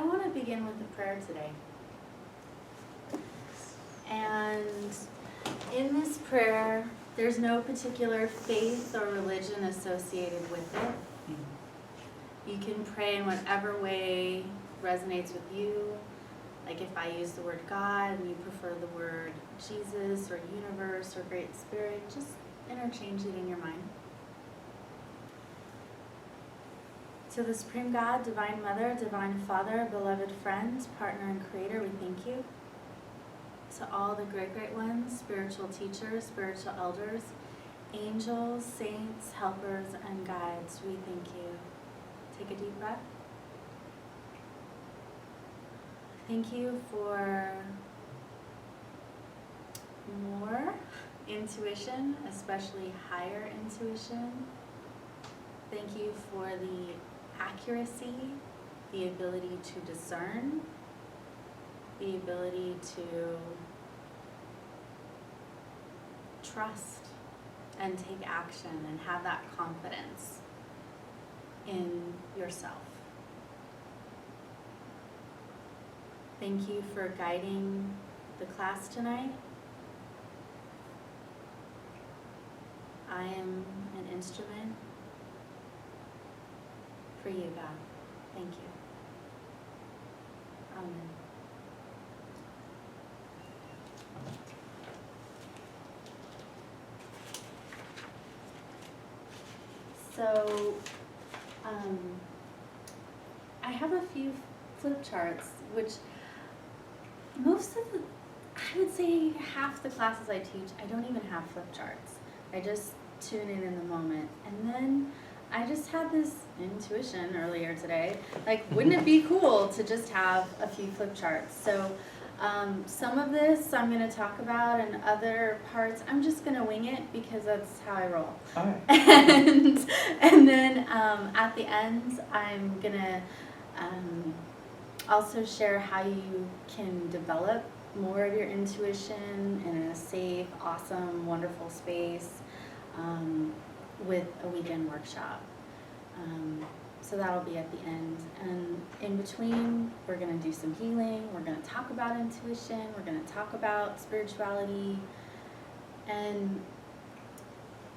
I want to begin with a prayer today. And in this prayer, there's no particular faith or religion associated with it. You can pray in whatever way resonates with you. Like if I use the word God and you prefer the word Jesus or universe or Great Spirit, just interchange it in your mind. To the Supreme God, Divine Mother, Divine Father, beloved friend, partner and creator, we thank you. To all the great ones, spiritual teachers, spiritual elders, angels, saints, helpers, and guides, we thank you. Take a deep breath. Thank you for more intuition, especially higher intuition. Thank you for the accuracy, the ability to discern, the ability to trust and take action and have that confidence in yourself. Thank you for guiding the class tonight. I am an instrument for you, God. Thank you. Amen. So, I have a few flip charts, which most of the, I would say half the classes I teach, I don't even have flip charts. I just tune in the moment. And then I just had this intuition earlier today, like, wouldn't it be cool to just have a few flip charts? So some of this I'm going to talk about, and other parts I'm just going to wing it because that's how I roll. All right. And then at the end, I'm going to also share how you can develop more of your intuition in a safe, awesome, wonderful space with a weekend workshop. So that'll be at the end. And in between, we're going to do some healing. We're going to talk about intuition. We're going to talk about spirituality. And,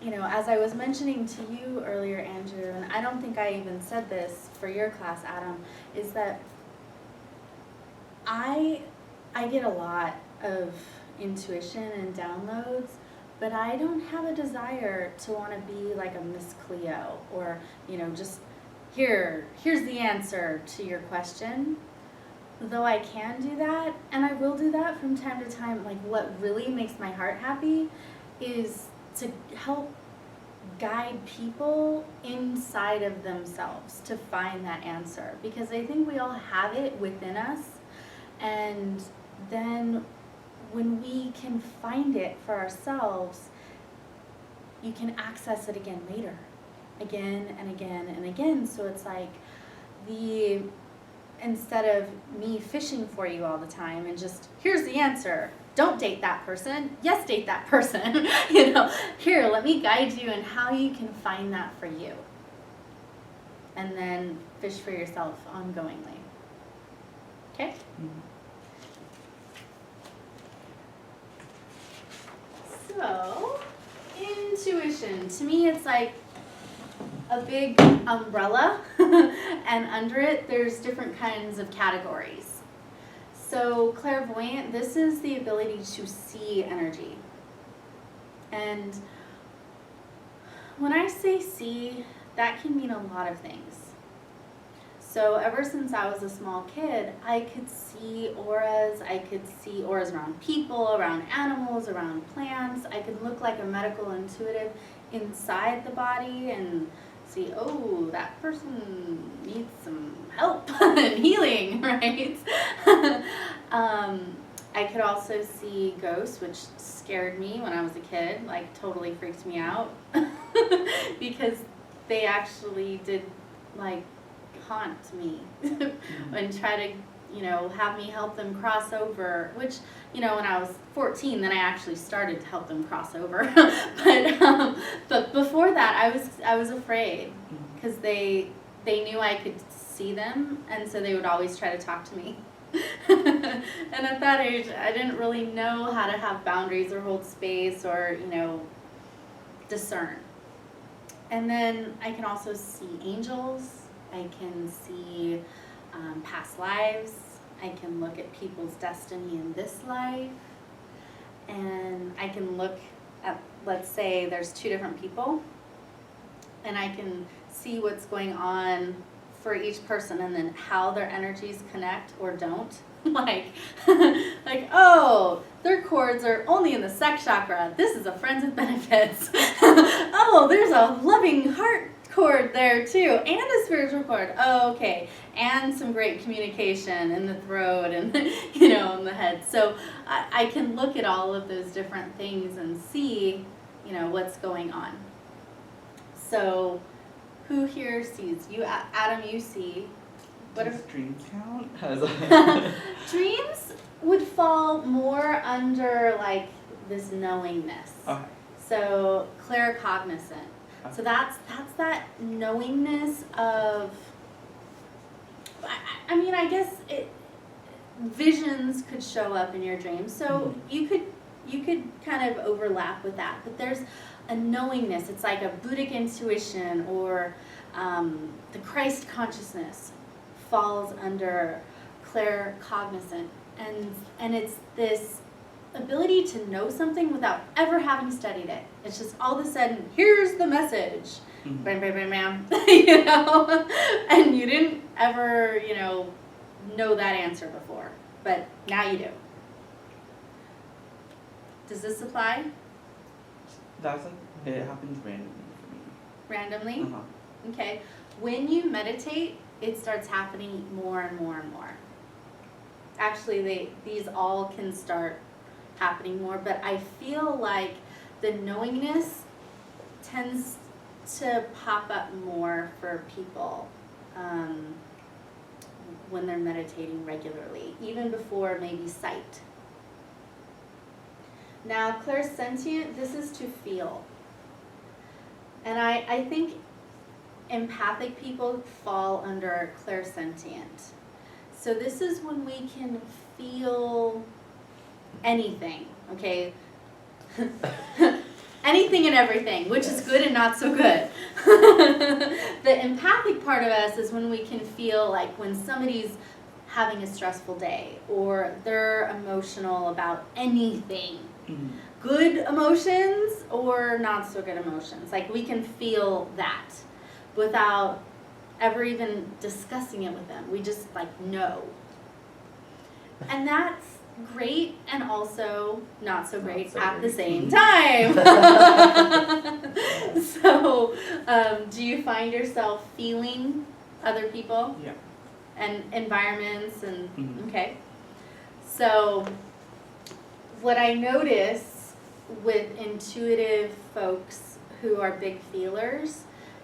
you know, as I was mentioning to you earlier, Andrew, and I don't think I even said this for your class, Adam, is that I get a lot of intuition and downloads, but I don't have a desire to want to be like a Miss Cleo or, you know, just here's the answer to your question. Though I can do that, and I will do that from time to time, like what really makes my heart happy is to help guide people inside of themselves to find that answer, because I think we all have it within us, and then when we can find it for ourselves, you can access it again later, again and again and again. So it's like instead of me fishing for you all the time and just, here's the answer, don't date that person, yes, date that person, you know, here, let me guide you in how you can find that for you. And then fish for yourself ongoingly. Okay? Mm-hmm. So, intuition. To me, it's like a big umbrella, and under it, there's different kinds of categories. So, clairvoyant, this is the ability to see energy. And when I say see, that can mean a lot of things. So ever since I was a small kid, I could see auras. I could see auras around people, around animals, around plants. I could look like a medical intuitive inside the body and see, oh, that person needs some help and healing, right? I could also see ghosts, which scared me when I was a kid, like totally freaked me out because they actually did like haunt me and try to, you know, have me help them cross over, which, you know, when I was 14, then I actually started to help them cross over. But before that, I was afraid because they knew I could see them, and so they would always try to talk to me. And at that age, I didn't really know how to have boundaries or hold space or, discern. And then I can also see angels. I can see past lives. I can look at people's destiny in this life. And I can look at, let's say there's two different people, and I can see what's going on for each person and then how their energies connect or don't. like, oh, their cords are only in the sex chakra. This is a friends with benefits. Oh, there's a loving heart cord there too, and a spiritual cord. Oh, okay. And some great communication in the throat and, in the head. So I can look at all of those different things and see, what's going on. So who here sees? You, Adam, you see. What Does dreams count? Dreams would fall more under like this knowingness. Okay. So claircognizant. Okay. So that's that knowingness of. I guess visions could show up in your dreams. So you could kind of overlap with that, but there's a knowingness. It's like a Buddhic intuition or the Christ consciousness falls under claircognizant, and it's this ability to know something without ever having studied it. It's just all of a sudden, here's the message, bam, bam, bam, bam, and you didn't ever, know that answer before, but now you do. Does this apply? It happens randomly for me. Randomly? Uh-huh. Okay. When you meditate, it starts happening more and more and more. Actually, these all can start happening more, but I feel like the knowingness tends to pop up more for people when they're meditating regularly, even before maybe sight. Now, clairsentient, this is to feel. And I think empathic people fall under clairsentient. So this is when we can feel anything, okay? Anything and everything, which is good and not so good. The empathic part of us is when we can feel like when somebody's having a stressful day or they're emotional about anything. Mm-hmm. Good emotions or not so good emotions. Like we can feel that without ever even discussing it with them. We just know. And that's great and also not so great at the same time. So, do you find yourself feeling other people? Yeah. And environments and, Mm-hmm. okay. So, what I notice with intuitive folks who are big feelers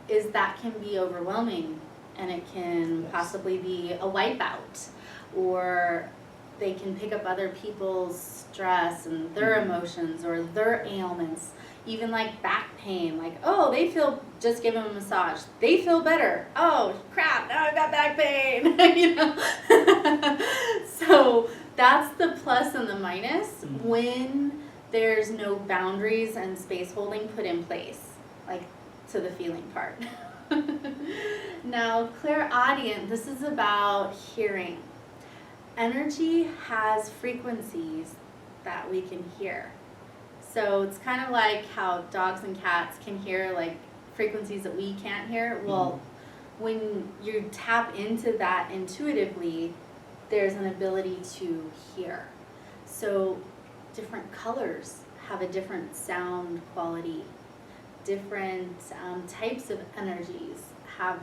is that can be overwhelming, and it can possibly be a wipeout, or they can pick up other people's stress and their emotions or their ailments, even like back pain. Like, oh, they feel, just give them a massage, they feel better. Oh crap, now I've got back pain. So that's the plus and the minus when there's no boundaries and space holding put in place, like to the feeling part. Now, clairaudient, this is about hearing. Energy has frequencies that we can hear. So it's kind of like how dogs and cats can hear like frequencies that we can't hear. Well, when you tap into that intuitively, there's an ability to hear. So different colors have a different sound quality. Different types of energies have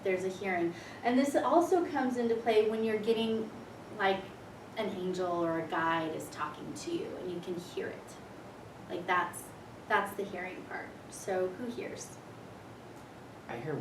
there's a hearing. And this also comes into play when you're getting like an angel or a guide is talking to you and you can hear it. Like that's the hearing part. So who hears? I hear